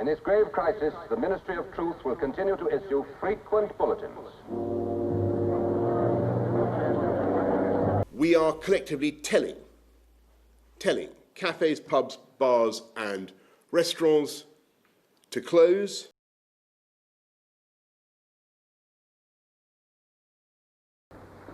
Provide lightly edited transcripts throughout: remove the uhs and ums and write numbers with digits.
In this grave crisis, the Ministry of Truth will continue to issue frequent bulletins. We are collectively telling cafes, pubs, bars and restaurants to close.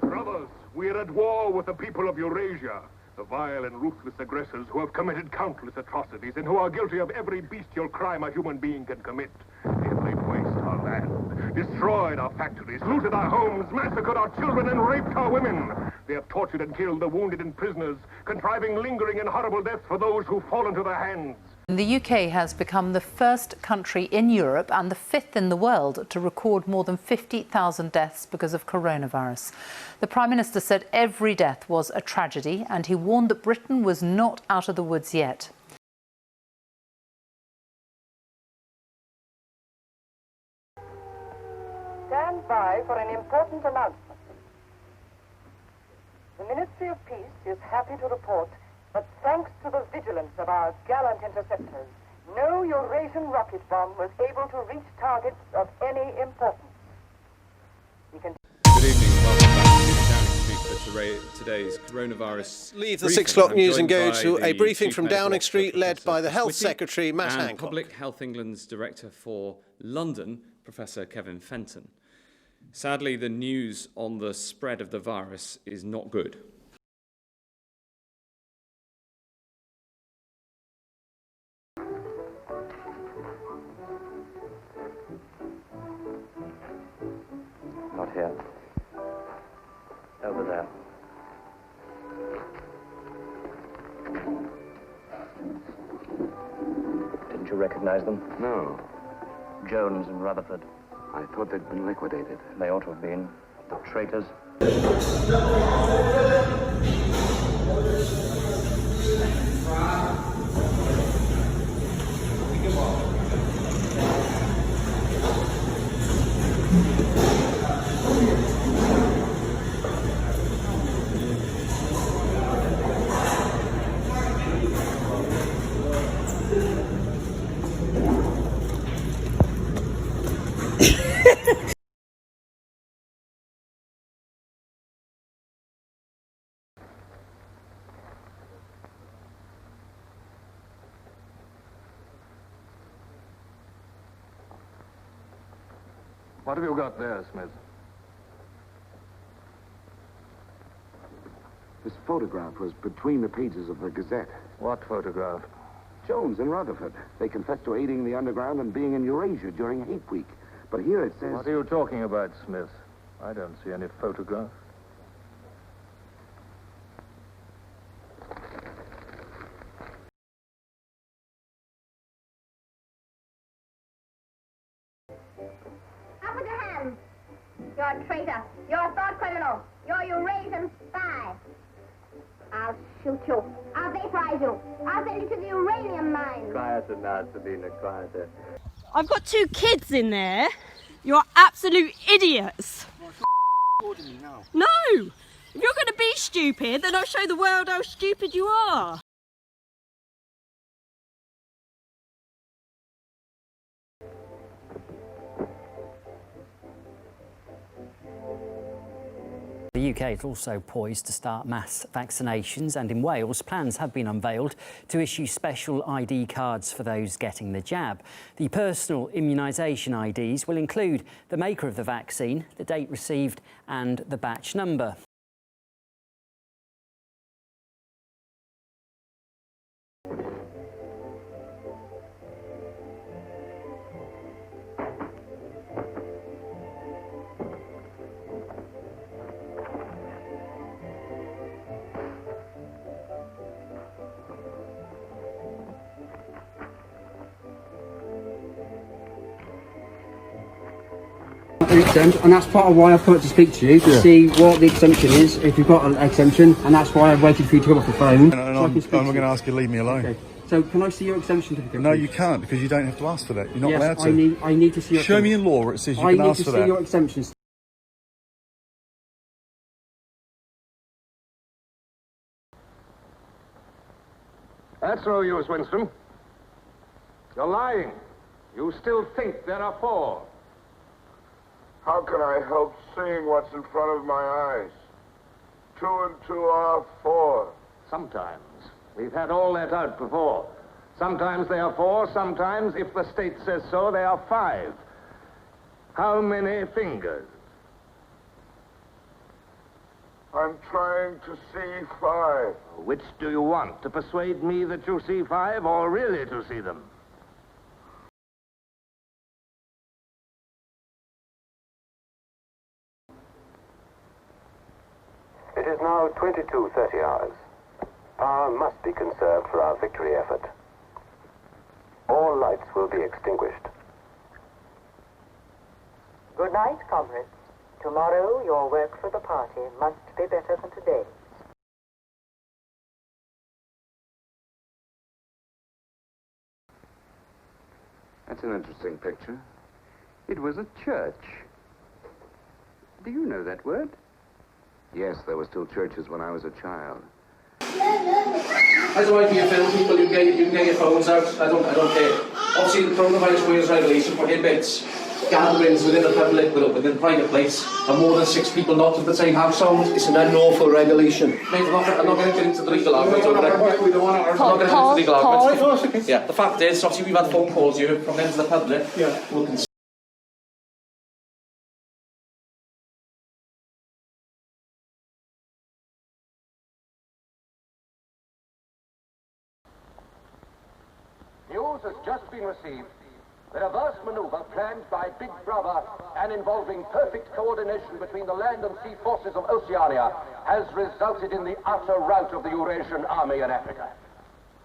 Brothers, we are at war with the people of Eurasia, the vile and ruthless aggressors who have committed countless atrocities and who are guilty of every bestial crime a human being can commit. They have laid waste our land, destroyed our factories, looted our homes, massacred our children and raped our women. They have tortured and killed the wounded and prisoners, contriving lingering and horrible deaths for those who fall into their hands. The UK has become the first country in Europe and the fifth in the world to record more than 50,000 deaths because of coronavirus. The Prime Minister said every death was a tragedy and he warned that Britain was not out of the woods yet. Stand by for an important announcement. The Ministry of Peace is happy to report that thanks to the vigilance of our gallant interceptors, no Eurasian rocket bomb was able to reach targets of any importance. Good evening, welcome back to Downing Street for today's coronavirus. Leave the briefing. 6 o'clock I'm news and joined go by to a the briefing Chief from Medical Downing Officer, Street led Professor by the Health Whitty, Secretary Matt and Hancock. Public Health England's Director for London, Professor Kevin Fenton. Sadly, the news on the spread of the virus is not good. Not here. Over there. Didn't you recognize them? No. Jones and Rutherford. I thought they'd been liquidated. They ought to have been. The traitors. What have you got there, Smith? This photograph was between the pages of the Gazette. What photograph? Jones and Rutherford. They confessed to aiding the underground and being in Eurasia during Hate Week. But here it says... What are you talking about, Smith? I don't see any photograph. Up with your hands. You're a traitor. You're a thought criminal. You're a Eurasian spy. I'll shoot you. I'll vaporize you. I'll send you to the uranium mine. Quieter now, Sabina, quieter. I've got 2 kids in there. You're absolute idiots. No! If you're going to be stupid, then I'll show the world how stupid you are. The UK is also poised to start mass vaccinations, and in Wales plans have been unveiled to issue special ID cards for those getting the jab. The personal immunisation IDs will include the maker of the vaccine, the date received and the batch number. Exempt, and that's part of why I've come up to speak to you to see what the exemption is, if you've got an exemption, and that's why I've waited for you to come off the phone. I'm going to ask you to leave me alone. Okay. So can I see your exemption certificate? No, you can't, because you don't have to ask for that. You're not allowed to. I need to see your Show me in law where it says you can ask for that. I need to see your exemptions. That's no use, Winston. You're lying. You still think there are 4? How can I help seeing what's in front of my eyes? 2 and 2 are 4. Sometimes. We've had all that out before. Sometimes they are 4, sometimes, if the state says so, they are 5. How many fingers? I'm trying to see 5. Which do you want? To persuade me that you see 5, or really to see them? It is now 22:30 hours. Power must be conserved for our victory effort. All lights will be extinguished. Good night, comrades. Tomorrow, your work for the party must be better than today. That's an interesting picture. It was a church. Do you know that word? Yes, there were still churches when I was a child. I don't like being filmed, people. You can get your phones out. I don't care. Obviously, the coronavirus rules regulation prohibits gatherings within a public, within a private place, and more than 6 people not in the same household. It's an unlawful regulation. Mate, I'm not going to get into the legal argument over there. We don't want to argue. I'm not going to get into the legal argument. Yeah, the fact is, obviously, we've had phone calls here from members of the public. Yeah. News has just been received that a vast maneuver planned by Big Brother and involving perfect coordination between the land and sea forces of Oceania has resulted in the utter rout of the Eurasian army in Africa.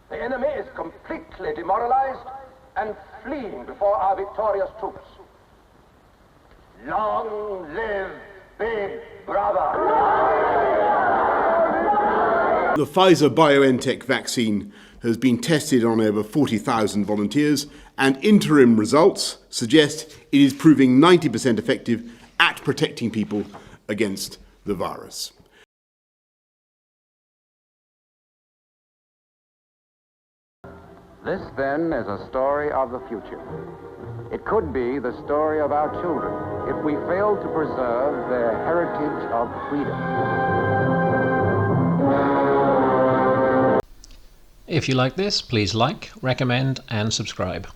The enemy is completely demoralized and fleeing before our victorious troops. Long live Big Brother! The Pfizer-BioNTech vaccine has been tested on over 40,000 volunteers, and interim results suggest it is proving 90% effective at protecting people against the virus. This, then, is a story of the future. It could be the story of our children if we fail to preserve their heritage of freedom. If you like this, please like, recommend and subscribe.